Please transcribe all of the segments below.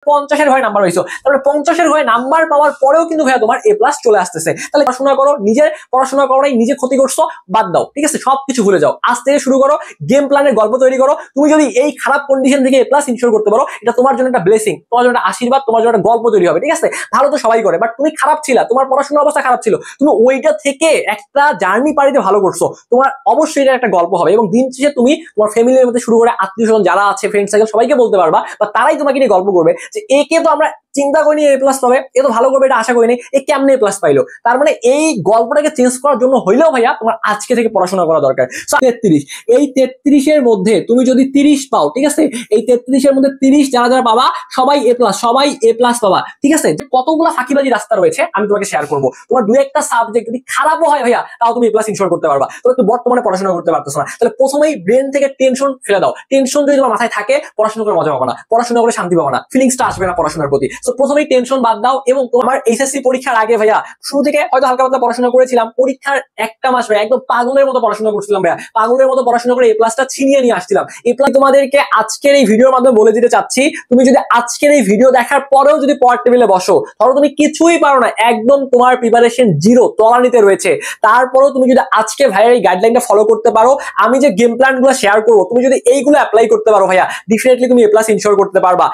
50-এর ঘরে নাম্বার পাইছো, তারপরে 50-এর ঘরে নাম্বার পাওয়ার পরেও কিন্তু ভাইয়া তোমার এ প্লাস চলে আসতেছে। তাহলে পড়াশোনা করো, নিজের পড়াশোনা করো নাই, নিজে ক্ষতি করছো, বাদ দাও, ঠিক আছে, সবকিছু ভুলে যাও, আজ থেকে শুরু করো, গেম প্ল্যানের গল্প তৈরি করো। তুমি যদি এই খারাপ কন্ডিশন থেকে এ প্লাস ইনশিওর করতে পারো, এটা তোমার জন্য একটা ব্লেসিং, তোমার জন্য একটা আশীর্বাদ, তোমার জন্য একটা গল্প তৈরি হবে, ঠিক আছে। ভালো তো সবাই করে, বাট তুমি খারাপ ছিলা, তোমার পড়াশোনার অবস্থা খারাপ ছিল, তুমি ওইটা থেকে একটা জার্নি পাড়িতে ভালো করছো, তোমার অবশ্যই এটা একটা গল্প হবে। এবং দিন শেষে তুমি তোমার ফ্যামিলির মধ্যে শুরু করে আত্মীয় স্বজন যারা আছে, ফ্রেন্ড সার্কেল, সবাইকে বলতে পারবা, বা তারাই তোমাকে নিয়ে গল্প করবে যে একে তো আমরা চিন্তা করিনি এ প্লাস পাবে, এ তো ভালো করবে এটা আশা করিনি, এ কেমনে এ প্লাস পাইলো। তার মানে এই গল্পটাকে চেঞ্জ করার জন্য হইলেও ভাইয়া তোমার আজকে থেকে পড়াশোনা করা দরকার। 33, এই 33-এর মধ্যে তুমি যদি 30 পাও, ঠিক আছে, এই 33-এর মধ্যে 30 যারা যারা পাবা সবাই এ প্লাস, সবাই এ প্লাস পাবা, ঠিক আছে। কতগুলা ফাঁকিবাজি রাস্তা রয়েছে আমি তোমাকে শেয়ার করবো। তোমার দু একটা সাবজেক্ট যদি খারাপও হয় ভাইয়া, তাও তুমি এ প্লাস ইনশিওর করতে পারবা। তুমি একটু বর্তমানে পড়াশোনা করতে পারতেছো না, তাহলে প্রথমেই ব্রেন থেকে টেনশন ফেলে দাও। টেনশন যদি তোমার মাথায় থাকে, পড়াশোনা করে মজা পাবা না, পড়াশোনা করে শান্তি পাবা না, ফিলিংসটা আসবে না পড়াশোনার প্রতি। তো প্রথমেই টেনশন বাদ দাও। এবং তোমার এইচএসসি পরীক্ষার আগে ভাইয়া শুরু থেকে হয়তো হালকা পাতলা পড়াশোনা করেছিলাম, পরীক্ষার একটা মাস ভাইয়া একদম পাগলের মতো পড়াশোনা করছিলাম ভাইয়া, পাগলের মতো পড়াশোনা করে এ প্লাসটা ছিনিয়ে নিয়ে আসছিলাম। এ প্লাস তোমাদেরকে আজকের এই ভিডিওর মাধ্যমে বলে দিতে চাচ্ছি, তুমি যদি আজকের এই ভিডিও দেখার পরেও যদি পড়ার টেবিলে বসো, ধরো তুমি কিছুই পারো না, একদম তোমার প্রিপারেশন জিরো, তলানিতে রয়েছে, তারপরেও তুমি যদি আজকে ভাইয়ের এই গাইডলাইনটা ফলো করতে পারো, আমি যে গেম প্ল্যান গুলো শেয়ার করবো, তুমি যদি এইগুলো অ্যাপ্লাই করতে পারো ভাইয়া, ডেফিনেটলি তুমি এ প্লাস ইনশিওর করতে পারবা।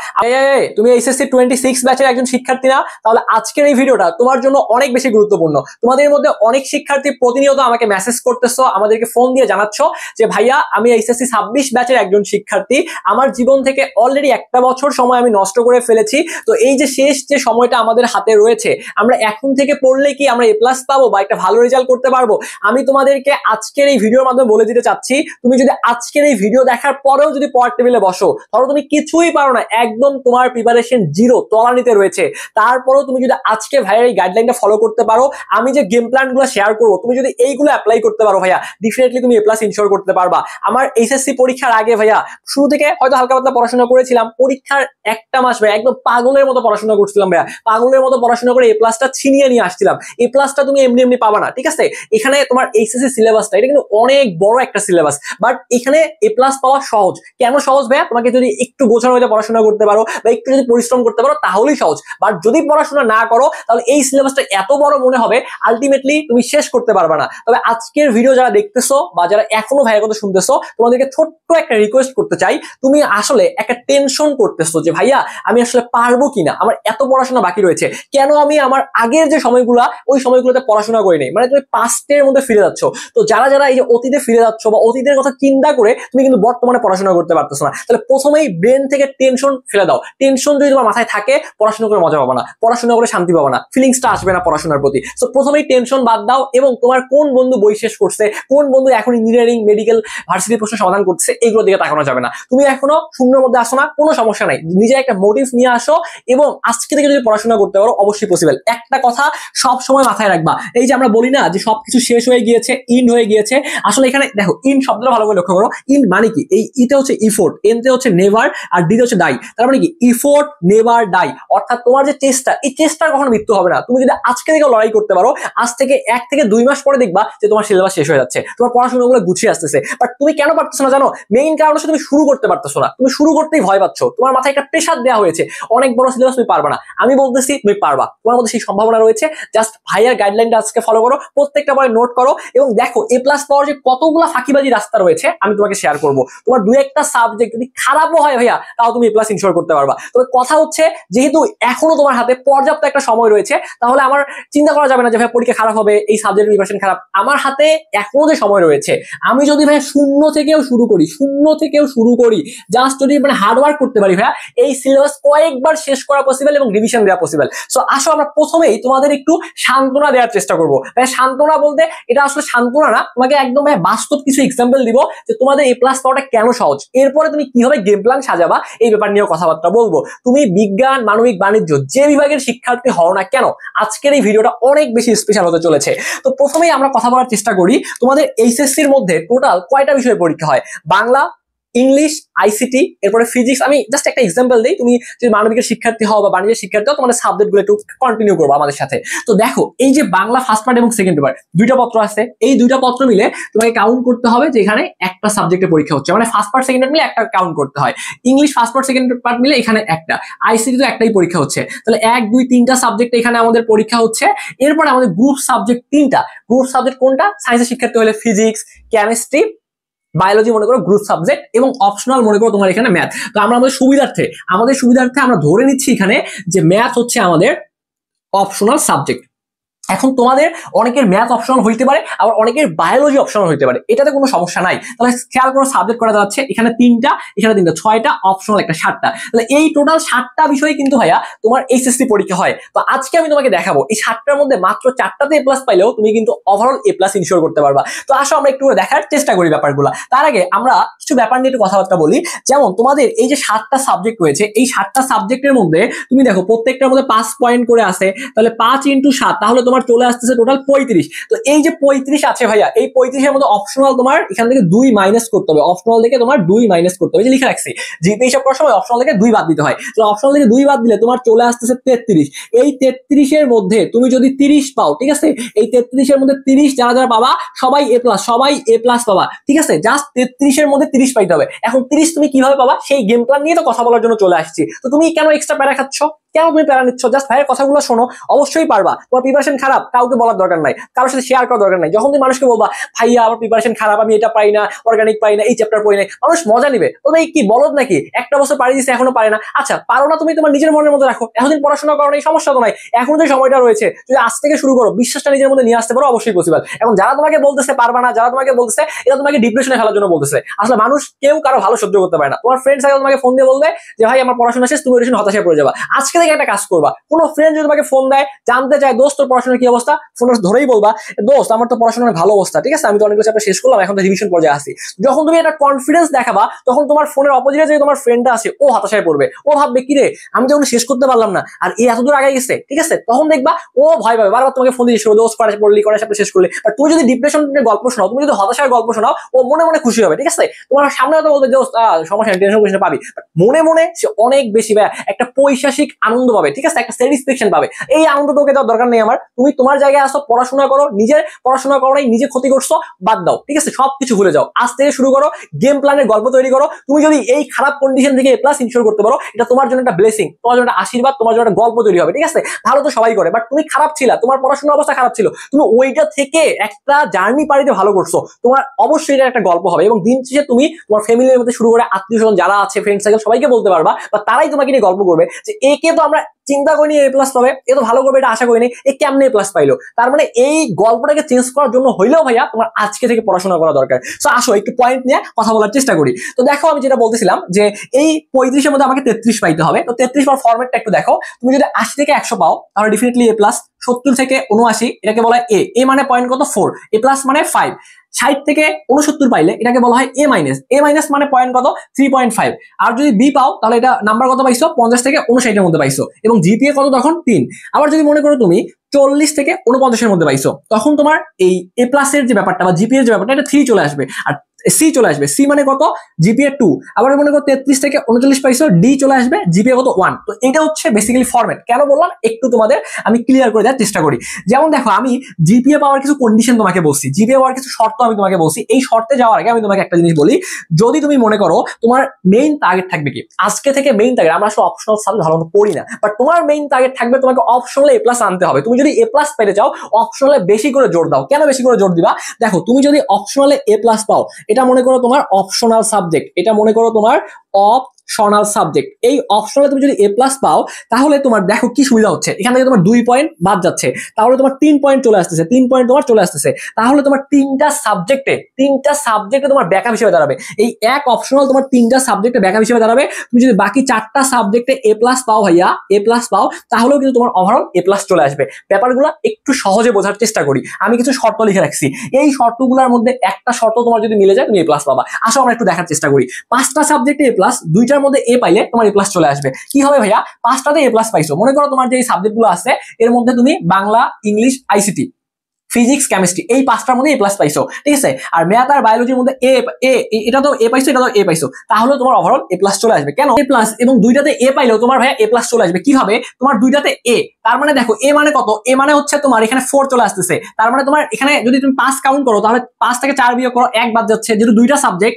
তুমি এইচএসসি 26 ব্যাচের একজন শিক্ষার্থী না, তাহলে আজকের এই ভিডিওটা তোমার জন্য অনেক বেশি গুরুত্বপূর্ণ। তোমাদের মধ্যে অনেক শিক্ষার্থী প্রতিনিয়ত আমাকে মেসেজ করতেছো, আমাদেরকে ফোন দিয়ে জানাচ্ছ যে ভাইয়া আমি এইচএসসি 26 ব্যাচের একজন শিক্ষার্থী, আমার জীবন থেকে অলরেডি একটা বছর সময় আমি নষ্ট করে ফেলেছি, তো এই যে শেষ যে সময়টা আমাদের হাতে রয়েছে, আমরা এখন থেকে পড়লে কি আমরা এ প্লাস পাবো বা একটা ভালো রেজাল্ট করতে পারবো? আমি তোমাদেরকে আজকের এই ভিডিওর মাধ্যমে বলে দিতে চাচ্ছি, তুমি যদি আজকের এই ভিডিও দেখার পরেও যদি পড়ার টেবিলে বসো, ধরো তুমি কিছুই পারো না, একদম তোমার প্রিপারেশন জিরো, তলানিতে রয়েছে, তারপরেও তুমি যদি আজকে ভাইয়ের এই গাইডলাইনটা ফলো করতে পারো, আমি যে গেম প্ল্যান গুলো শেয়ার করবো, তুমি যদি এইগুলো অ্যাপ্লাই করতে পারো ভাইয়া, ডেফিনেটলি তুমি এ প্লাস ইনশিওর করতে পারবা। আমার এইচএসসি পরীক্ষার আগে ভাইয়া শুরু থেকে হয়তো হালকা পাতলা পড়াশোনা করেছিলাম, পরীক্ষার একটা মাস ভাইয়া একদম পাগলের মতো পড়াশোনা করছিলাম ভাইয়া, পাগলের মতো পড়াশোনা করে এ প্লাসটা ছিনিয়ে নিয়ে আসছিলাম। এ প্লাসটা তুমি এমনি এমনি পাবা না, ঠিক আছে। এখানে তোমার এইচএসসি সিলেবাসটা এটা কিন্তু অনেক বড় একটা সিলেবাস, বাট এখানে এ প্লাস পাওয়া সহজ। কেন সহজ ভাইয়া? তোমাকে যদি একটু গোছানো হয়ে পড়াশোনা করতে পারো বা একটু যদি পরিশ্রম করতে পারো তাহলেই সহজ, বাট যদি পড়াশোনা না করো তাহলে এই সিলেবাসটা এত বড় মনে হবে, আলটিমেটলি তুমি শেষ করতে পারবে না। তবে আজকের ভিডিও যারা দেখতেছো বা যারা এখনো ভাইয়ের কথা শুনতেছো, তোমাদেরকে ছোট্ট একটা রিকোয়েস্ট করতে চাই, তুমি আসলে একটা টেনশন করতেছো যে ভাইয়া আমি আসলে পারবো কিনা, আমার এত পড়াশোনা বাকি রয়েছে, কেন আমি আমার আগের যে সময়গুলা ওই সময়গুলোতে পড়াশোনা করি নাই, মানে তুমি পাস্টের মধ্যে ফিরে যাচ্ছ। তো যারা যারা এই যে অতীতে ফিরে যাচ্ছ বা অতীতের কথা চিন্তা করে তুমি কিন্তু বর্তমানে পড়াশোনা করতে পারতেছো না, তাহলে প্রথমেই ব্রেন থেকে টেনশন ফেলে দাও। টেনশন যদি তোমার মাথায় থাকে, পড়াশোনা করে মজা পাবা না, পড়াশোনা করে শান্তি পাবা না, ফিলিংসটা আসবে না পড়াশোনার প্রতি। তো প্রথমেই টেনশন বাদ দাও। এবং তোমার কোন বন্ধু বই শেষ করছে, কোন বন্ধু এখন ইঞ্জিনিয়ারিং, মেডিকেল, ভার্সিটি প্রশ্ন সমাধান করছে, এইগুলোর দিকে তাকানো যাবে না। তুমি এখনো শূন্যের মধ্যে আসো না, কোনো সমস্যা নাই, নিজে একটা মোটিভ নিয়ে আসো এবং আজকে থেকে যদি পড়াশোনা করতে পারো অবশ্যই পসিবল। একটা কথা সব সময় মাথায় রাখবা, এই যে আমরা বলি না যে সবকিছু শেষ হয়ে গিয়েছে, ইন হয়ে গিয়েছে, আসলে এখানে দেখো ইন শব্দটা ভালো করে লক্ষ্য করো। ইন মানে কি? এই ইতে হচ্ছে ইফোর্ট, এনতে হচ্ছে নেভার, আর ডিতে হচ্ছে ডাই। তার মানে কি? ইফোর্ট নেভার ডাই, অর্থাৎ তোমার যে চেষ্টা, এই চেষ্টার কখনো মৃত্যু হবে না। তুমি যদি আজকে থেকে লড়াই করতে পারো, আজ থেকে 1 থেকে 2 মাস পরে দেখবা যে তোমার সিলেবাস শেষ হয়ে যাচ্ছে, তোমার পড়াশোনাগুলো গুছিয়ে আসতেছে। বাট তুমি কেন পারতেছো না জানো? মেইন কারণ হচ্ছে তুমি শুরু করতে পারতেছো না, তুমি শুরু করতেই ভয় পাচ্ছ, তোমার মাথায় একটা প্রেশার দেওয়া হয়েছে, অনেক বড় সিলেবাস, তুমি পারবা না। আমি বলতেছি তুমি পারবা, তোমার মধ্যে সেই সম্ভাবনা রয়েছে। জাস্ট ভাইয়ার গাইডলাইনটা আজকে ফলো করো, প্রত্যেকটা পয়েন্ট নোট করো এবং দেখো এ প্লাস পাওয়ার যে কতগুলা ফাঁকিবাজি রাস্তা রয়েছে আমি তোমাকে শেয়ার করবো। তোমার দু একটা সাবজেক্ট যদি খারাপও হয় ভাইয়া, তাও তুমি এ প্লাস ইনশিওর করতে পারবা। তবে কথা হচ্ছে, যেহেতু এখনো তোমার হাতে পর্যাপ্ত একটা সময় রয়েছে, তাহলে আমার চিন্তা করা যাবে না যে ভাই পরীক্ষা খারাপ হবে, এই সাবজেক্ট প্রিপারেশন খারাপ। আমার হাতে এখনো যে সময় রয়েছে, আমি যদি ভাই শূন্য থেকেও শুরু করি, জাস্ট যদি মানে হার্ডওয়ার্ক করতে পারি ভাইয়া, এই সিলেবাস কয়েকবার শেষ করা পসিবল এবং রিভিশন দেওয়া পসিবল। সো আসো আমরা প্রথমেই তোমাদের একটু সান্ত্বনা দেওয়ার চেষ্টা করবো। ভাই সান্ত্বনা বলতে এটা আসলে সান্ত্বনা না, তোমাকে একদম ভাই বাস্তব কিছু এক্সাম্পল দিব যে তোমাদের এ প্লাস পাওয়াটা কেন সহজ, এরপরে তুমি কিভাবে গেম প্ল্যান সাজাবা এই ব্যাপার নিয়ে কথাবার্তা বলবো। তুমি বিজ্ঞান, মানবিক, বাণিজ্য যে বিভাগের শিক্ষার্থী হও না কেন, আজকের এই ভিডিওটা অনেক বেশি স্পেশাল হতে চলেছে। তো প্রথমেই আমরা কথা বলার চেষ্টা করি, তোমাদের এইচএসসির মধ্যে টোটাল কয়টা বিষয়ে পরীক্ষা হয়? বাংলা, ইংলিশ, আইসিটি, এরপরে ফিজিক্স। আমি জাস্ট একটা এক্সাম্পল দিই, তুমি যদি মানবিকের শিক্ষার্থী হও বা বাণিজ্যের শিক্ষার্থী হও, তোমাদের সাবজেক্টগুলো একটু কন্টিনিউ করবো আমাদের সাথে। তো দেখো, এই যে বাংলা ফার্স্ট পার্ট এবং সেকেন্ড পার্ট দুইটা পত্র আছে, এই দুইটা পত্র মিলে তোমাকে কাউন্ট করতে হবে যে এখানে একটা সাবজেক্টে পরীক্ষা হচ্ছে, মানে ফার্স্ট পার্ট সেকেন্ড পার্ট মিলে একটা কাউন্ট করতে হয়। English first part second part মিলে এখানে একটা, আইসিটি তো একটাই পরীক্ষা হচ্ছে, তাহলে 1 2 3টা সাবজেক্ট এখানে আমাদের পরীক্ষা হচ্ছে। এরপরে আমাদের গ্রুপ সাবজেক্ট 3টা। গ্রুপ সাবজেক্ট কোনটা? সায়েন্সের শিক্ষার্থী হলে ফিজিক্স, কেমিস্ট্রি, বায়োলজি মনে করো গ্রুপ সাবজেক্ট, এবং অপশনাল মনে করো তোমার এখানে ম্যাথ। তো আমরা আমাদের সুবিধার্থে আমরা ধরে নিচ্ছি এখানে যে ম্যাথ হচ্ছে আমাদের অপশনাল সাবজেক্ট। এখন তোমাদের অনেকের ম্যাথ অপশনাল হইতে পারে, আবার অনেকের বায়োলজি অপশনাল হইতে পারে, এটাতে কোনো সমস্যা নাই। তাহলে খেয়াল করো, সাবজেক্ট করা যাচ্ছে এখানে 3টা, এখানে 3টা, 6টা অপশনাল, একটা 7টা। তাহলে এই টোটাল 7টা বিষয় কিন্তু ভাইয়া তোমার এইচএসসি পরীক্ষা হয়। তো আজকে আমি তোমাকে দেখাবো এই 7টার মধ্যে মাত্র 4টাতে এ প্লাস পাইলেও তুমি কিন্তু ওভারঅল এ প্লাস ইনশিওর করতে পারবা। তো আসো আমরা একটু দেখার চেষ্টা করি ব্যাপারগুলো। তার আগে আমরা কিছু ব্যাপার নিয়ে একটু কথাবার্তা বলি। যেমন তোমাদের এই যে 7টা সাবজেক্ট রয়েছে, এই 7টা সাবজেক্টের মধ্যে তুমি দেখো প্রত্যেকটার মধ্যে 5 পয়েন্ট করে আছে, তাহলে 5 × 7, তাহলে তোমার চলে আসতেছে টোটাল 35। তো এই যে 35 আছে ভাইয়া, এই 35-এর মধ্যে অপশনাল তোমার এখান থেকে 2 মাইনাস করতে হবে, অপশনাল থেকে তোমার 2 মাইনাস করতে হবে, যে লিখে রাখছি জিপি হিসাব করার সময় অপশনাল থেকে 2 বাদ দিতে হয়। তো অপশনাল থেকে 2 বাদ দিলে তোমার চলে আসতেছে 33। এই 33-এর মধ্যে তুমি যদি 30 পাও, ঠিক আছে, এই 33-এর মধ্যে 30 যারা যারা পাবা সবাই এ প্লাস পাবা, ঠিক আছে। জাস্ট 33-এর মধ্যে 30 পাইতে হবে। এখন 30 তুমি কিভাবে পাবা সেই গেম প্ল্যান নিয়ে তো কথা বলার জন্য চলে আসছি। তো তুমি কেন এক্সট্রা প্যারা খাচ্ছ, কেন তুমি প্যারা নিচ্ছ? জাস্ট ভাইয়ের কথাগুলো শোনো, অবশ্যই পারবা। তোমার প্রিপারেশন খারাপ, কাউকে বলার দরকার নাই, কারোর সাথে শেয়ার করার দরকার নাই। যখন তুমি মানুষকে বলবা ভাইয়া আমার প্রিপারেশন খারাপ, আমি এটা পাই না, অর্গানিক পাই না, এই চ্যাপ্টার পড়ি নাই, মানুষ মজা নিবে। তবে কি বলদ নাকি, একটা বছর পাড়ি দিচ্ছে এখনো পারে না? আচ্ছা পারো না, তুমি তোমার নিজের মনের মধ্যে রাখো, এতদিন পড়াশোনা করো না, এই সমস্যা তো নাই, এখন যে সময়টা রয়েছে যদি আজ থেকে শুরু করো, বিশ্বাসটা নিজের মধ্যে নিয়ে আসতে পারো, অবশ্যই পসিবল। এখন যারা তোমাকে বলতেছে পারবা না, যারা তোমাকে বলতেছে, এটা তোমাকে ডিপ্রেশনে ফেলার জন্য বলতেছে। আসলে মানুষ কেউ কারো ভালো সহ্য করতে পারে না। তোমার ফ্রেন্ড সার্কেল তোমাকে ফোন দিয়ে বলবে যে ভাই আমার পড়াশোনা শেষ, তুমি হতাশায় পড়ে যাবা। আজকে থেকে একটা কাজ করবা, কোনো ফ্রেন্ড যদি তোমাকে ফোন দেয়, জানতে চায় দোস্ত তোর পড়াশোনার কি অবস্থা, ফোন ধরেই বলবা দোস্ত আমার তো পড়াশোনার ভালো অবস্থা, ঠিক আছে, আমি তো অনেকগুলো চ্যাপ্টার শেষ করলাম, এখন তো রিভিশন পর্যায়ে আসি। যখন তুমি একটা কনফিডেন্স দেখাবা, তখন তোমার ফোনের অপোজিটে যে তোমার ফ্রেন্ডটা আছে ও হতাশায় পড়বে। ও ভাববে কি রে, আমি যখন শেষ করতে পারলাম না আর এই এত দূর আগে গেছে, ঠিক আছে, তখন দেখবা ও ভয় পাবে, বারবার তোমাকে ফোন দিয়ে দোস্ত পড়লি চ্যাপ্টার শেষ করলে। আর তুমি যদি ডিপ্রেশনের গল্প শোনাও, তুমি যদি হতাশার গল্প শোনাও, ও মনে মনে খুশি হবে, ঠিক আছে। তোমার সামনে হয়তো বলবে দোস্ত সমস্যা নেই, টেনশন করিস না, পাবি। মনে মনে সে অনেক বেশি একটা পৈশাসিক আনন্দ পাবে, ঠিক আছে, একটা স্যাটিসফ্যাকশন পাবে। এই আনন্দ তোকে দেওয়ার দরকার নেই আমার। তুমি তোমার জায়গায় আসো, পড়াশোনা করো, নিজের পড়াশোনা করো নাই, নিজে ক্ষতি করছো, বাদ দাও, ঠিক আছে, সবকিছু ভুলে যাও। আজ থেকে শুরু করো, গেম প্ল্যানের গল্প তৈরি করো। তুমি যদি এই খারাপ কন্ডিশন থেকে এ প্লাস ইনশিওর করতে পারো, এটা তোমার জন্য একটা ব্লেসিং, তোমার জন্য একটা আশীর্বাদ, তোমার জন্য একটা গল্প তৈরি হবে, ঠিক আছে। ভালো তো সবাই করে, বাট তুমি খারাপ ছিলা, তোমার পড়াশোনার অবস্থা খারাপ ছিল, তুমি ওইটা থেকে একটা জার্নি পাড়িতে ভালো করছো, তোমার অবশ্যই এটা একটা গল্প হবে। এবং দিন শেষে তুমি তোমার ফ্যামিলির মধ্যে শুরু করে আত্মীয় স্বজন যারা আছে, ফ্রেন্ড সার্কেল, সবাইকে বলতে পারবা, বা তারাই তোমাকে নিয়ে গল্প করবে যে একে তো আমরা চিন্তা করিনি এ প্লাস পাবে, এ তো ভালো করবে এটা আশা করিনি, এ কেমনে এ প্লাস পাইলো। তার মানে এই গল্পটাকে চেঞ্জ করার জন্য হইলেও ভাইয়া তোমার আজকে থেকে পড়াশোনা করা দরকার। তো আসো একটু পয়েন্ট নিয়ে কথা বলার চেষ্টা করি। তো দেখো আমি যেটা বলতেছিলাম যে এই 35-এর মধ্যে আমাকে 33 পাইতে হবে। তো 33 পাওয়ার ফরম্যাটটা একটু দেখো। তুমি যদি 80 থেকে 100 পাও তাহলে ডেফিনেটলি এ প্লাস। 70 থেকে 79 এটাকে বলা হয় এ মানে পয়েন্ট কত 4, এ প্লাস মানে 5। 60 থেকে 69 পাইলে এটাকে বলা হয় এ মাইনাস মানে পয়েন্ট কত 3.5। আর যদি বি পাও তাহলে এটা নাম্বার কত পাইছো 50 থেকে 59 এর মধ্যে পাইছো, এবং জিপিএ কত তখন 3। আবার যদি মনে করো তুমি 40 থেকে 49 এর মধ্যে পাইছো, তখন তোমার এই এ প্লাসের যে ব্যাপারটা বা জিপিএর যে ব্যাপারটা, এটা 3 চলে আসবে, আর সি চলে আসবে, সি মানে কত জিপিএ 2। আবার মনে করো 33 থেকে 39 পাইছো, ডি চলে আসবে, জিপিএ কত 1। তো এটা হচ্ছে বেসিক্যালি ফরম্যাট। কেন বললাম একটু তোমাদের আমি ক্লিয়ার করে দেওয়ার চেষ্টা করি। যেমন দেখো আমি জিপিএ পাওয়ার কিছু কন্ডিশন তোমাকে বলছি, জিপিএ পাওয়ার কিছু শর্ত আমি তোমাকে বলছি। এই শর্তে যাওয়ার আগে আমি তোমাকে একটা জিনিস বলি, যদি তুমি মনে করো তোমার মেইন টার্গেট থাকবে কি, আজকে থেকে মেইন টার্গেট, আমরা আসলে অপশনাল সাবজেক্ট ভালো মতো পড়ি না, বাট তোমার মেইন টার্গেট থাকবে তোমাকে অপশনালে এ প্লাস আনতে হবে। তুমি যদি এ প্লাস পেতে চাও অপশনালে বেশি করে জোর দাও। কেন বেশি করে জোর দিবা? দেখো তুমি যদি অপশনালে এ প্লাস পাও, এটা মনে করো তোমার অপশনাল সাবজেক্ট, এটা মনে করো তোমার অপশনাল সাবজেক্ট, এই অপশনালে তুমি যদি এ প্লাস পাও তাহলে তোমার দেখো কি সুবিধা হচ্ছে, এখান থেকে তোমার 2 পয়েন্ট বাদ যাচ্ছে, তাহলে তোমার 3 পয়েন্ট চলে আসতেছে, 3 পয়েন্ট তোমার চলে আসতেছে, তাহলে তোমার তিনটা সাবজেক্টে তোমার ব্যাকআপ হিসেবে দাঁড়াবে। এই এক অপশনাল তোমার 3টা সাবজেক্টে ব্যাকআপ হিসেবে দাঁড়াবে। তুমি যদি বাকি 4টা সাবজেক্টে এ প্লাস পাও ভাইয়া, এ প্লাস পাও, তাহলেও কিন্তু তোমার ওভারঅল এ প্লাস চলে আসবে। ব্যাপারগুলো একটু সহজে বোঝার চেষ্টা করি, আমি কিছু শর্ত লিখে রাখছি, এই শর্তগুলোর মধ্যে একটা শর্ত তোমার যদি মিলে যায় তুমি এ প্লাস পাবা। আসো আমরা একটু দেখার চেষ্টা করি। 5টা সাবজেক্টে এ প্লাস, 2টার মধ্যে এ পাইলে তোমার এ প্লাস চলে আসবে। কি হবে ভাইয়া, 5টাতে এ প্লাস পাইছো, মনে করো তোমার যে সাবজেক্টগুলো আছে এর মধ্যে তুমি Bangla, English, ICT, physics, chemistry, এই 5টার মধ্যে এ প্লাস পাইছো, ঠিক আছে। আর ম্যাথ আর বায়োলজির মধ্যে এটা তো এ পাইছো, এটা তো এ পাইছো, তাহলে তোমার ওভারঅল এ প্লাস চলে আসবে। কেন? এ প্লাস এবং দুইটাতে এ পাইলেও তোমার ভাইয়া এ প্লাস চলে আসবে। কিভাবে? তোমার দুইটাতে এ, তার মানে দেখো এ মানে কত, এ মানে হচ্ছে তোমার এখানে 4 চলে আসতেছে, তার মানে তোমার এখানে যদি তুমি 5 কাউন্ট করো তাহলে 5 থেকে 4 বিয়োগ করো 1 বাদ যাচ্ছে, যেহেতু দুইটা সাবজেক্ট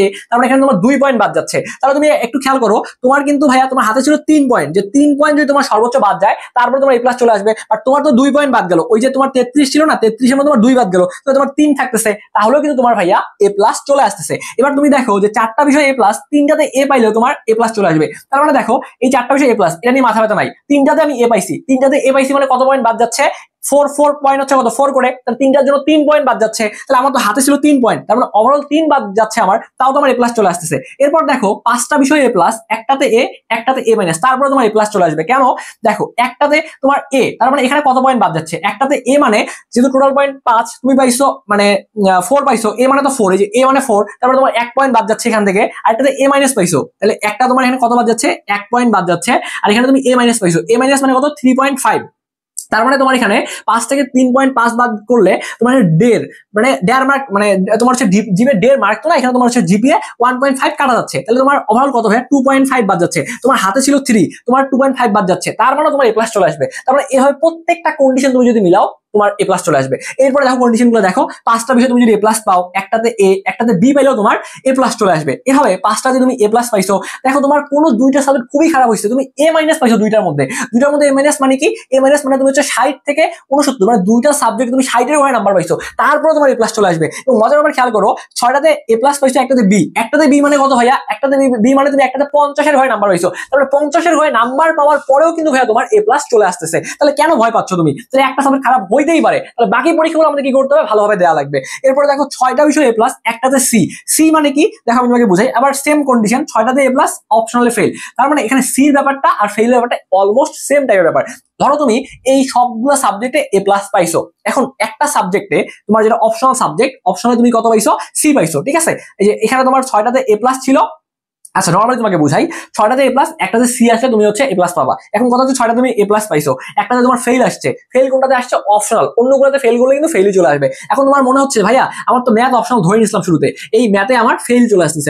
এ, তার মানে এখানে তোমার 2 পয়েন্ট বাদ যাচ্ছে। তাহলে তুমি একটু খেয়াল করো, তোমার কিন্তু ভাইয়া তোমার হাতে ছিল 3 পয়েন্ট, যে 3 পয়েন্ট যদি তোমার সর্বোচ্চ বাদ যায় তারপরে তোমার এ প্লাস চলে আসবে। আর তোমার তো 2 পয়েন্ট বাদ গেল, ওই যে তোমার 33 ছিল না, 33 এর মধ্যে তোমার 2 বাদ গেল, তো তোমার 3 থাকতেছে, তাহলেও কিন্তু তোমার ভাইয়া এ প্লাস চলে আসতেছে। এবার তুমি দেখো যে 4টা বিষয় এ প্লাস, 3টাতে এ পাইলেও তোমার এ প্লাস চলে আসবে। তার মানে দেখো এই 4টা বিষয় এ প্লাস, এটা নিয়ে মাথা ব্যথা নাই। 3টাতে আমি এ পাইছি, 3টাতে এ পাইছি মানে কত পয়েন্ট বাদ যাচ্ছে? 4 পয়েন্ট হচ্ছে কত, 4 করে, তাহলে 3টার জন্য 3 পয়েন্ট বাদ যাচ্ছে, তাহলে আমার তো হাতে ছিল 3 পয়েন্ট, তার মানে ওভারঅল 3 বাদ যাচ্ছে আমার, তাও তোমার এ প্লাস চলে আসতেছে। এরপর দেখো 5টা বিষয় এ প্লাস, একটাতে এ মাইনাস, তারপরে তোমার এ প্লাস চলে আসবে। কেন? দেখো একটাতে তোমার এ, তার মানে এখানে কত পয়েন্ট বাদ যাচ্ছে? একটাতে এ মানে যেহেতু টোটাল পয়েন্ট 5, তুমি পাইছো মানে 4 পাইছো, এ মানে তো 4, এই যে এ মানে 4, তারপরে তোমার 1 পয়েন্ট বাদ যাচ্ছে এখান থেকে, আর একটাতে এ মাইনাস পাইছো, তাহলে একটা তোমার এখানে কত বাদ যাচ্ছে? 1 পয়েন্ট বাদ যাচ্ছে, আর এখানে তুমি এ মাইনাস পাইছো, এ মাইনাস মানে কত? 3.5। তার মানে তোমার এখানে 5 থেকে 3.5 বাদ করলে তোমার দেড় মার্ক, মানে তোমার হচ্ছে জিপে 1.5 মার্ক, তো না, এখানে তোমার হচ্ছে জিপিএ 1.5 কাটা যাচ্ছে, তাহলে তোমার ওভারঅল কত হয়? 2.5 বাদ যাচ্ছে। তোমার হাতে ছিল 3, তোমার 2.5 বাদ যাচ্ছে, তার মানে তোমার এ প্লাস চলে আসবে। তার মানে এভাবে প্রত্যেকটা কন্ডিশন তুমি যদি মিলাও তোমার এ প্লাস চলে আসবে। এরপরে দেখো কন্ডিশন গুলো দেখো, 5টা বিষয় তুমি যদি এ প্লাস পাও, একটাতে এ একটাতে বি পাইলেও তোমার এ প্লাস চলে আসবে। এভাবে 5টা যদি তুমি এ প্লাস পাইছো, দেখো তোমার কোনো দুইটা সাবজেক্ট খুবই খারাপ হয়েছে, তুমি এ মাইনাস পাইছো দুইটার মধ্যে এ মাইনাস মানে কি? এ মাইনাস মানে তুমি হচ্ছে 60 থেকে 69, মানে দুইটা সাবজেক্ট তুমি 60 এর নাম্বার পাইছো, তারপরে তোমার এ প্লাস চলে আসবে। এবং মজার ব্যাপার খেয়াল করো, 6টাতে এ প্লাস পাইছো, একটাতে বি মানে কত ভাইয়া? একটাতে বি মানে তুমি একটাতে 50 এর নাম্বার পাইছো, তারপরে 50 এর নাম্বার পাওয়ার পরেও কিন্তু ভাইয়া তোমার এ প্লাস চলে আসতেছে। তাহলে কেন ভয় পাচ্ছ তুমি? তাহলে একটা সাবজেক্ট খারাপ হইতেই পারে, তাহলে বাকি পরীক্ষাগুলো আমাদের কি করতে হবে? ভালোভাবে দেওয়া লাগবে। এরপরে দেখো 6টা বিষয় এ প্লাস, একটাতে সি মানে কি? দেখো আমি তোমাকে বুঝাই, আবার সেম কন্ডিশন, 6টাতে এ প্লাস, অপশনালে ফেল, তার মানে এখানে সির ব্যাপারটা আর ফেইলের ব্যাপারটা অলমোস্ট সেম টাইপের ব্যাপার। ধরো তুমি এই সবগুলো সাবজেক্টে এ প্লাস পাইছো, এখন একটা সাবজেক্টে তোমার যেটা অপশনাল সাবজেক্ট, অপশনালে তুমি কত পাইছো? সি পাইছো, ঠিক আছে। এই যে এখানে তোমার 6টাতে এ প্লাস ছিল, আচ্ছা নরমালি তোমাকে বুঝাই, 6টাতে এ প্লাস, একটাতে সি আসলে তুমি হচ্ছে এ প্লাস পাবা। এখন কথা হচ্ছে 6টা তুমি এ প্লাস পাইছো, একটাতে তোমার ফেল আসছে, ফেল কোনটাতে আসছে? অপশনাল, অন্যগুলোতে ফেল করলে কিন্তু ফেলই চলে আসবে। এখন তোমার মনে হচ্ছে ভাইয়া আমার তো ম্যাথ অপশনাল ধরে নিছিলাম শুরুতে, এই ম্যাথে আমার ফেল চলে আসতেছে,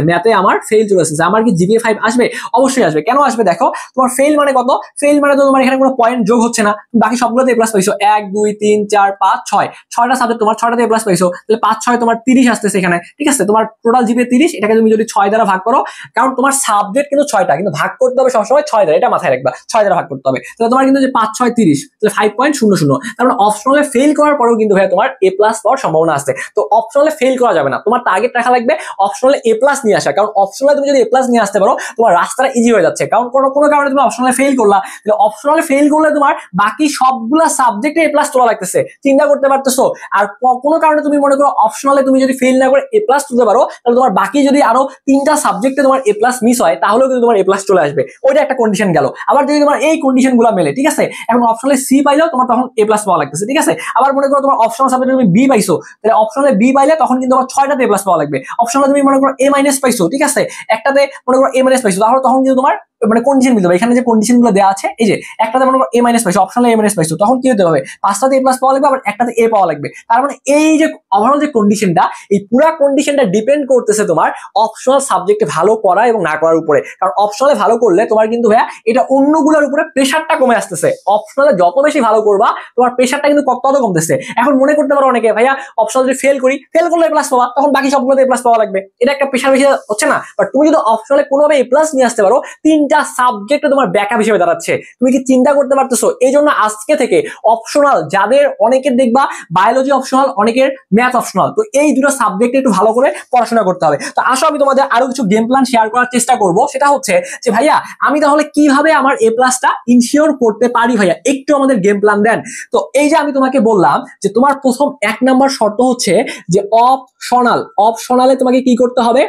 আমার কি জিপিএ 5 আসবে? অবশ্যই আসবে। কেন আসবে? দেখো তোমার ফেল মানে কত? ফেল মানে তো তোমার এখানে কোনো পয়েন্ট যোগ হচ্ছে না, বাকি সবগুলোতে এ প্লাস পাইছো, 1 2 3 4 5 6, 6টা সাবজেক্ট তোমার 6টাতে এ প্লাস পাইছো, তাহলে 5 6 তোমার 30 আসতেছে এখানে, ঠিক আছে। তোমার টোটাল জিপিএ 30, এটাকে তুমি যদি 6 দ্বারা ভাগ করো, কারণ তোমার সাবজেক্ট কিন্তু 6টা, কিন্তু ভাগ করতে হবে সবসময় 6 দ্বারা, এটা মাথায় রাখবা, 6 দ্বারা ভাগ করতে হবে। তাহলে তোমার কিন্তু যে 5 6 30, তাহলে 5.00। তার মানে অপশনালে ফেল করার পরেও কিন্তু ভাই তোমার এ প্লাস পাওয়ার সম্ভাবনা আছে। তো অপশনালে ফেল করা যাবে না, তোমার টার্গেট রাখা লাগবে অপশনালে এ প্লাস নিয়ে আসা, কারণ অপশনালে তুমি যদি এ প্লাস নিয়ে আসতে পারো তোমার রাস্তাটা ইজি হয়ে যাচ্ছে। কারণ কোনো কারণে তুমি অপশনালে ফেল করলা, তাহলে অপশনালে ফেল করলে তোমার বাকি সবগুলা সাবজেক্টে এ প্লাস তোলা লাগতেছে, চিন্তা করতে পারতেছো। আর কোনো কারণে তুমি মনে করো অপশনালে তুমি যদি ফেল না করে এ প্লাস তুলতে পারো, তাহলে তোমার বাকি যদি আরো 3টা সাবজেক্টে তোমার এ প্লাস মিস হয়, তাহলেও কিন্তু তোমার এ প্লাস চলে আসবে। ওইটা একটা কন্ডিশন গেল। আবার যদি তোমার এই কন্ডিশন গুলো মেলে, ঠিক আছে, এখন অপশনালে সি পাইলেও তোমার তখন এ প্লাস পাওয়া লাগতেছে, ঠিক আছে। আবার মনে করো তোমার অপশনাল সাবজেক্টে তুমি বি পাইছো, তাহলে অপশনালে বি পাইলে তখন কিন্তু তোমার 6টাতে এ প্লাস পাওয়া লাগবে। অপশনালে তুমি মনে করো এ মাইনাস পাইছো, ঠিক আছে, একটাতে মনে করো এ মাইনাস পাইছো, তাহলে তখন কিন্তু তোমার মানে কন্ডিশন মিলতে হবে। এখানে যে কন্ডিশন গুলো দেওয়া আছে, এই যে একটাতে মনে করো এ মাইনাস পাইছো, অপশনালে এ মাইনাস পাইছো, তখন কি হতে হবে? 5টাতে এ প্লাস পাওয়া লাগবে, আবার একটাতে এ পাওয়া লাগবে। তার মানে এই যে ওভারঅল যে কন্ডিশনটা, এই পুরো কন্ডিশনটা ডিপেন্ড করতেছে তোমার অপশনাল সাবজেক্টে ভালো করা এবং না করার উপরে। কারণ অপশনালে ভালো করলে তোমার কিন্তু ভাইয়া এটা অন্যগুলোর উপরে প্রেশারটা কমে আসতেছে। অপশনালে যত বেশি ভালো করবা তোমার প্রেশারটা কিন্তু তত কমতেছে। এখন মনে করতে পারো অনেকে, ভাইয়া অপশনাল যদি ফেল করলে এ প্লাস পাওয়া, তখন বাকি সবগুলোতে এ প্লাস পাওয়া লাগবে, এটা একটা প্রেশার বেশি হচ্ছে না? বাট তুমি যদি অপশনালে কোনোভাবে এ প্লাস নিয়ে আসতে পারো, 3টা সাবজেক্টে তোমার ব্যাকআপ হিসেবে দাঁড়াচ্ছে। তুমি কি চিন্তা করতে পারতেছো? এই জন্য আজকে থেকে অপশনাল যাদের, অনেকের দেখবা বায়োলজি অপশনাল, অনেকের ম্যাথ অপশনাল, তো এই দুটো সাবজেক্টে একটু ভালো করে পড়াশোনা করতে হবে। তো আসো আমি তোমাদের আরো কিছু গেম প্ল্যান শেয়ার করার চেষ্টা করব। সেটা হচ্ছে যে ভাইয়া আমি তাহলে কিভাবে আমার এ প্লাসটা ইনশিওর করতে পারি, ভাইয়া একটু আমাদের গেম প্ল্যান দেন। তো এই যে আমি তোমাকে বললাম যে তোমার প্রথম 1 নাম্বার শর্ত হচ্ছে যে অপশনালে তোমাকে কি করতে হবে?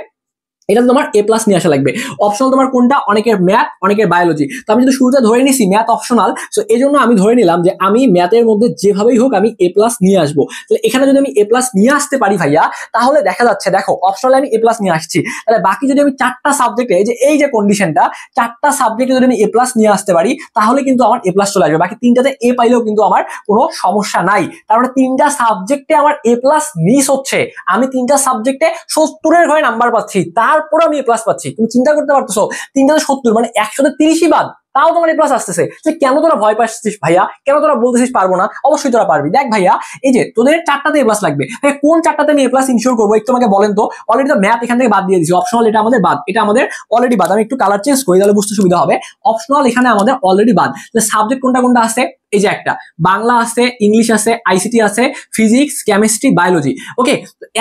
এটা তোমার এ প্লাস নিয়ে আসা লাগবে। অপশনাল তোমার কোনটা, অনেকের ম্যাথ, অনেকের বায়োলজি। তো আমি যদি শুরুতে ধরে নিছি ম্যাথ অপশনাল, সো এই জন্য আমি ধরে নিলাম যে আমি ম্যাথের মধ্যে যেভাবেই হোক আমি এ প্লাস নিয়ে আসবো। তাহলে এখানে যদি আমি এ প্লাস নিয়ে আসতে পারি ভাইয়া, তাহলে দেখা যাচ্ছে দেখো অপশনালে আমি এ প্লাস নিয়ে আসছি, তাহলে বাকি যদি আমি চারটা সাবজেক্টে, এই যে কন্ডিশনটা, চারটা সাবজেক্টে যদি আমি এ প্লাস নিয়ে আসতে পারি, তাহলে কিন্তু আমার এ প্লাস চলে আসবে। বাকি তিনটাতে এ পাইলেও কিন্তু আমার কোনো সমস্যা নাই। তার মানে তিনটা সাবজেক্টে আমার এ প্লাস মিস হচ্ছে, আমি তিনটা সাবজেক্টে 70-এর ঘরে নাম্বার পাচ্ছি, তারপর আমি এ প্লাস পাচ্ছি। তুমি চিন্তা করতে পারতেছো, তিনটাতে 70 মানে 100-তে 30ই বাদ, তাও তোমার এ প্লাস আসতেছে। কেন তোরা ভয় পাচ্ছিস ভাইয়া, কেন তোরা বলতেছিস পারবো না? অবশ্যই তোরা পারবি। দেখ ভাইয়া, এই যে তোদের চারটাতে এ প্লাস লাগবে, কোন চারটাতে আমি এ প্লাস ইনশিওর করবো একটু আমাকে বলেন তো। অলরেডি তো ম্যাথ এখান থেকে বাদ দিয়ে দিয়েছি, অপশনাল এটা আমাদের বাদ, এটা আমাদের অলরেডি বাদ। আমি একটু কালার চেঞ্জ করি তাহলে বুঝতে সুবিধা হবে। অপশনাল এখানে আমাদের অলরেডি বাদ। সাবজেক্ট কোনটা কোনটা আছে, এই যে একটা বাংলা আছে, ইংলিশ আছে, আইসিটি আছে, ফিজিক্স, কেমিস্ট্রি, বায়োলজি। ওকে,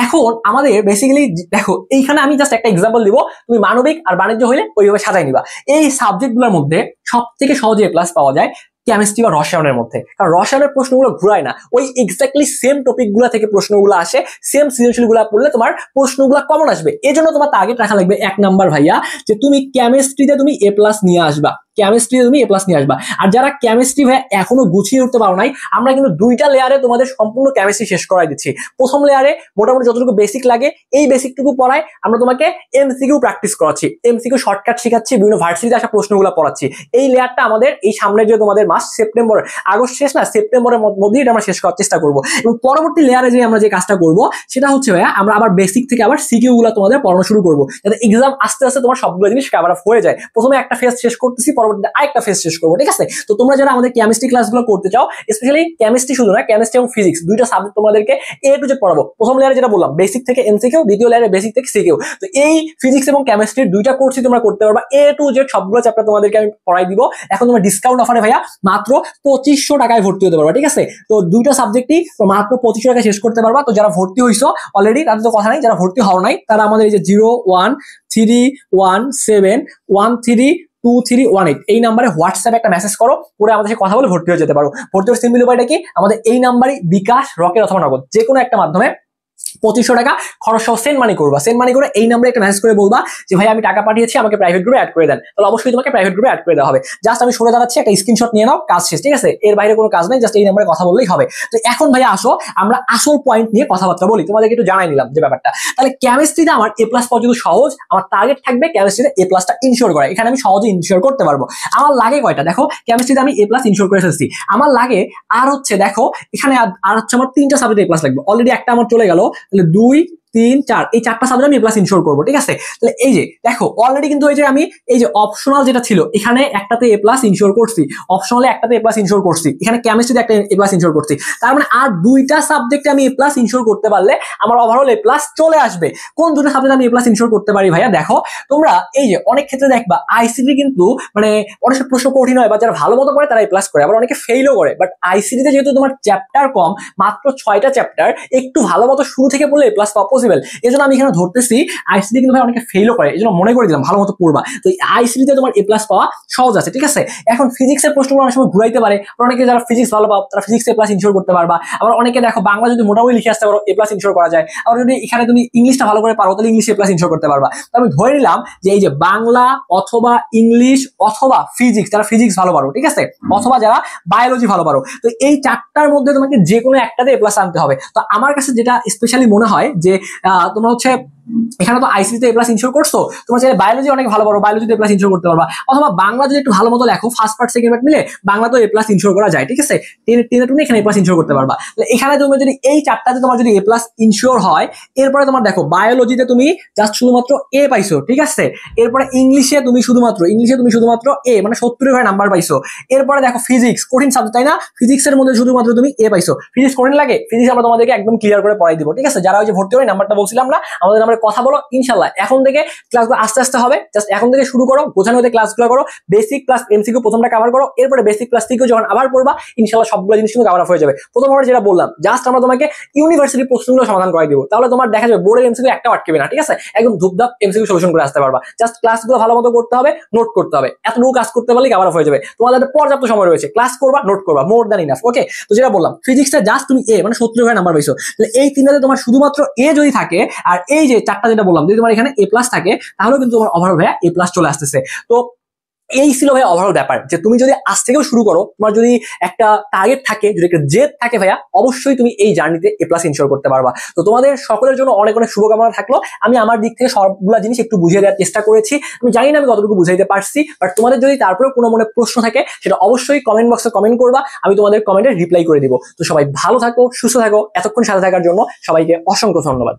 এখন আমাদের বেসিক্যালি দেখো এইখানে আমি জাস্ট একটা এক্সাম্পল দিব, তুমি মানবিক আর বাণিজ্য হইলে ওইভাবে সাজাই নিবা। এই সাবজেক্টগুলোর মধ্যে সব থেকে সহজে এ প্লাস পাওয়া যায় কেমিস্ট্রি বা রসায়নের মধ্যে, কারণ রসায়নের প্রশ্নগুলো ঘুরায় না, ওই এক্স্যাক্টলি সেম টপিক গুলা থেকে প্রশ্নগুলো আসে, সেম সৃজনশীল গুলা পড়লে তোমার প্রশ্নগুলো কমন আসবে। এই জন্য তোমার টার্গেট রাখা লাগবে 1 নাম্বার ভাইয়া, যে তুমি কেমিস্ট্রিতে তুমি এ প্লাস নিয়ে আসবা, কেমিস্ট্রিতে তুমি এ প্লাস নিয়ে আসবা। আর যারা কেমিস্ট্রি ভাই এখনো গুছিয়ে উঠতে পারো নাই, আমরা কিন্তু 2টা লেয়ারে তোমাদের সম্পূর্ণ কেমিস্ট্রি শেষ করাই দিচ্ছি। প্রথম লেয়ারে মোটামুটি যতটুকু বেসিক লাগে এই বেসিকটুকু পড়াই, আমরা তোমাকে এমসিকিউ প্র্যাকটিস করাচ্ছি, এমসিকিউ শর্টকাট শেখাচ্ছি, বিভিন্ন ভার্সিটিতে আসা প্রশ্নগুলো পড়াচ্ছি। এই লেয়ারটা আমাদের এই সামনে যে তোমাদের মাস সেপ্টেম্বর, আগস্ট শেষ না, সেপ্টেম্বরের মধ্যেই এটা আমরা শেষ করার চেষ্টা করবো। এবং পরবর্তী লেয়ারে যে আমরা যে কাজটা করবো সেটা হচ্ছে ভাইয়া, আমরা আবার বেসিক থেকে আবার সিকিউ গুলো তোমাদের পড়ানো শুরু করবো, যাতে এক্সাম আস্তে আস্তে তোমার সবগুলো জিনিস কভার আপ হয়ে যায়। প্রথমে একটা ফেজ শেষ করতেছি, পরবর্তীতে আরেকটা ফেজ শেষ করবো, ঠিক আছে? তো তোমরা যারা আমাদের কেমিস্ট্রি ক্লাসগুলো করতে চাও, স্পেশালি কেমিস্ট্রি শুধু না, কেমিস্ট্রি এবং ফিজিক্স দুইটা সাবজেক্ট তোমাদেরকে এ টু জেড পড়াবো। প্রথম লেয়ারে যেটা বললাম বেসিক থেকে এমসিকিউ, দ্বিতীয় লেয়ারে বেসিক থেকে সিকিউ। তো এই ফিজিক্স এবং কেমিস্ট্রির দুইটা কোর্সই তোমরা করতে পারবা, এ টু জেড সবগুলো চ্যাপ্টার তোমাদেরকে আমি পড়াই দিব। এখন তোমার ডিসকাউন্ট অফারে ভাইয়া মাত্র 2500 টাকায় ভর্তি হতে পারবা, ঠিক আছে? তো দুইটা সাবজেক্টই মাত্র 2500 টাকায় শেষ করতে পারবা। তো যারা ভর্তি হইছো অলরেডি তাদের তো কথা নাই, যারা ভর্তি হও নাই তারা আমাদের এই যে 0131713231 এই নাম্বারে হোয়াটসঅ্যাপে একটা মেসেজ করো, করে আমাদের সাথে কথা বলে ভর্তি হয়ে যেতে পারো। ভর্তি হওয়ার সিম্পল উপায়টা কি, আমাদের এই নাম্বারই বিকাশ, রকেট অথবা নগদ যে কোনো একটা মাধ্যমে 2500 টাকা খরচ সহ সেন্ড মানি করবা। সেন্ড মানি করে এই নাম্বারে একটা মেসেজ করে বলবা যে ভাই আমি টাকা পাঠিয়েছি, আমাকে প্রাইভেট গ্রুপে অ্যাড করে দেন। তাহলে অবশ্যই তোমাকে প্রাইভেট গ্রুপে অ্যাড করে দেওয়া হবে। জাস্ট আমি সরে দাঁড়াচ্ছি, একটা স্ক্রিনশট নিয়ে নাও, কাজ শেষ, ঠিক আছে? এর বাইরে কোনো কাজ নেই, জাস্ট এই নাম্বারে কথা বললেই হবে। তো এখন ভাইয়া আসো আমরা আসল পয়েন্ট নিয়ে কথাবার্তা বলি, তোমাদেরকে একটু জানাই নিলাম যে ব্যাপারটা। তাহলে কেমিস্ট্রিতে আমার এ প্লাস পাওয়া যদি সহজ, আমার টার্গেট থাকবে কেমিস্ট্রিতে এ প্লাসটা ইনশিওর করা। এখানে আমি সহজে ইনশিওর করতে পারবো। আমার লাগে কয়টা দেখো, কেমিস্ট্রিতে আমি এ প্লাস ইনশিওর করে ফেলছি, আমার লাগে আর হচ্ছে দেখো এখানে আর হচ্ছে আমার 3টা সাবজেক্টে এ প্লাস লাগবে। অলরেডি একটা আমার চলে গেল, তাহলে 2 3 4 এই 4টা সাবজেক্ট আমি এ প্লাস ইনশিওর করবো, ঠিক আছে? তাহলে এই যে দেখো অলরেডি কিন্তু এই যে আমি এই যে অপশনাল যেটা ছিল এখানে একটাতে এ প্লাস ইনশিওর করছি, অপশনালে একটাতে এ প্লাস ইনশিওর করছি, এখানে কেমিস্ট্রিতে একটা এ প্লাস ইনশিওর করছি। তার মানে আর 2টা সাবজেক্টে আমি এ প্লাস ইনশিওর করতে পারলে আমার ওভারঅল এ প্লাস চলে আসবে। কোন 2টা সাবজেক্ট আমি এ প্লাস ইনশিওর করতে পারি ভাইয়া? দেখো তোমরা এই যে অনেক ক্ষেত্রে দেখবা আইসিটি কিন্তু মানে অনেক প্রশ্ন কঠিন হয়, বা যারা ভালো মতো করে তারা এ প্লাস করে, আবার অনেকে ফেইলও করে। বাট আইসিটিতে যেহেতু তোমার চ্যাপ্টার কম, মাত্র 6টা চ্যাপ্টার, একটু ভালো মতো শুরু থেকে পড়লে এ প্লাস পাওয়া পসিবল। এজন্য আমি এখানে ধরতেছি আইসিটি কিন্তু ভাই অনেকে ফেইলও করে, এজন্য মনে করে দিলাম ভালো মতো পড়বা। তো আইসিটিতে তোমার এ প্লাস পাওয়া সহজ আছে, ঠিক আছে? এখন ফিজিক্সের প্রশ্নগুলো অনেক সময় ঘুরাইতে পারে, অনেকে যারা ফিজিক্স ভালো পাও তারা ফিজিক্সে এ প্লাস ইনশিওর করতে পারবা। আবার অনেকে দেখো বাংলা যদি মোটামুটি লিখে আসতে পারো এ প্লাস ইনশিওর করা যায়। আবার যদি এখানে তুমি ইংলিশটা ভালো করে পারো তাহলে ইংলিশে এ প্লাস ইনশিওর করতে পারবা। তো আমি ধরে নিলাম যে এই যে বাংলা অথবা ইংলিশ অথবা ফিজিক্স, যারা ফিজিক্স ভালো পারো, ঠিক আছে, অথবা যারা বায়োলজি ভালো পারো, তো এই 4টার মধ্যে তোমাকে যে কোনো একটাতে এ প্লাস আনতে হবে। তো আমার কাছে যেটা স্পেশালি মনে হয় যে তোমরা হচ্ছে এখানে তো আইসিটিতে এ প্লাস ইনশিওর করছো, তোমরা চাইলে বায়োলজি অনেক ভালো পারো, বায়োলজিতে এ প্লাস ইনশিওর করতে পারবা। অথবা বাংলা যদি একটু ভালো মতো লেখো, ফার্স্ট পার্ট সেকেন্ড পার্ট মিলে বাংলা তো এ প্লাস ইনশিওর করা যায়, ঠিক আছে? টেনে টুনে এখানে এ প্লাস ইনশিওর করতে পারবা। এখানে তুমি যদি এই 4টাতে তোমার যদি এ প্লাস ইনশিওর হয়, এরপরে তোমার দেখো বায়োলজিতে তুমি জাস্ট শুধুমাত্র এ পাইছো, ঠিক আছে? এরপরে ইংলিশে তুমি শুধুমাত্র এ মানে 70 ভাই নাম্বার পাইছো। এরপরে দেখো ফিজিক্স, কঠিন সাবজেক্ট তাই না? ফিজিক্সের মধ্যে শুধুমাত্র তুমি এ পাইছো। ফিজিক্স কঠিন লাগে, ফিজিক্স আমরা তোমাদেরকে একদম ক্লিয়ার করে পড়াই দিব, ঠিক আছে? যারা ওই যে ভর্তি হয় নাম্বারটা বলছিলাম না, আমাদের নাম্বারে কথা বলো, ইনশাআল্লাহ এখন থেকে ক্লাসগুলো আস্তে আস্তে হবে। জাস্ট এখন থেকে শুরু করো, গোছানো হতে ক্লাসগুলো করো, বেসিক প্লাস এমসিকিউ প্রথমটা কভার করো, এরপরে বেসিক প্লাস সিকিউ যখন আবার পড়বা ইনশাআল্লাহ সবগুলো জিনিস কিন্তু কভার আপ হয়ে যাবে। প্রথম আমরা যেটা বললাম, জাস্ট আমরা তোমাকে ইউনিভার্সিটি প্রশ্নগুলো সমাধান করে দিব, তাহলে তোমার দেখা যাবে বোর্ডের এমসিকিউ একটা আটকেবে না, ঠিক আছে? একদম ধুপধাপ এমসিকিউ সলিউশন করে আসতে পারবা। জাস্ট ক্লাসগুলো ভালো মতো করতে হবে, নোট করতে হবে, এতটুকু কাজ করতে পারলে কভার আপ হয়ে যাবে। তোমাদের পর্যাপ্ত সময় রয়েছে, ক্লাস করবা, নোট করবা, মোর দ্যান ইনাফ। ওকে, তো যেটা বললাম ফিজিক্সে জাস্ট তুমি এ মানে 70 নাম্বার পাইছো, তাহলে এই 3টাতে তোমার শুধুমাত্র এ যদি থাকে আর এই যে চারটা যেটা বললাম, যদি তোমার এখানে এ প্লাস থাকে তাহলেও কিন্তু তোমার ওভারঅল ভাইয়া এ প্লাস চলে আসতেছে। তো এই ছিল ভাইয়া ওভারঅল ব্যাপার, যে তুমি যদি আজ থেকেও শুরু করো, তোমার যদি একটা টার্গেট থাকে, যদি একটা জেদ থাকে ভাইয়া, অবশ্যই তুমি এই জার্নিতে এ প্লাস ইনশিওর করতে পারবা। তো তোমাদের সকলের জন্য অনেক অনেক শুভকামনা থাকলো। আমি আমার দিক থেকে সবগুলা জিনিস একটু বুঝিয়ে দেওয়ার চেষ্টা করেছি। আমি জানি না আমি কতটুকু বুঝাইতে পারছি, বাট তোমাদের যদি তারপরেও কোনো মনে প্রশ্ন থাকে সেটা অবশ্যই কমেন্ট বক্সে কমেন্ট করবা, আমি তোমাদের কমেন্টে রিপ্লাই করে দিব। তো সবাই ভালো থাকো, সুস্থ থাকো, এতক্ষণ সাথে থাকার জন্য সবাইকে অসংখ্য ধন্যবাদ।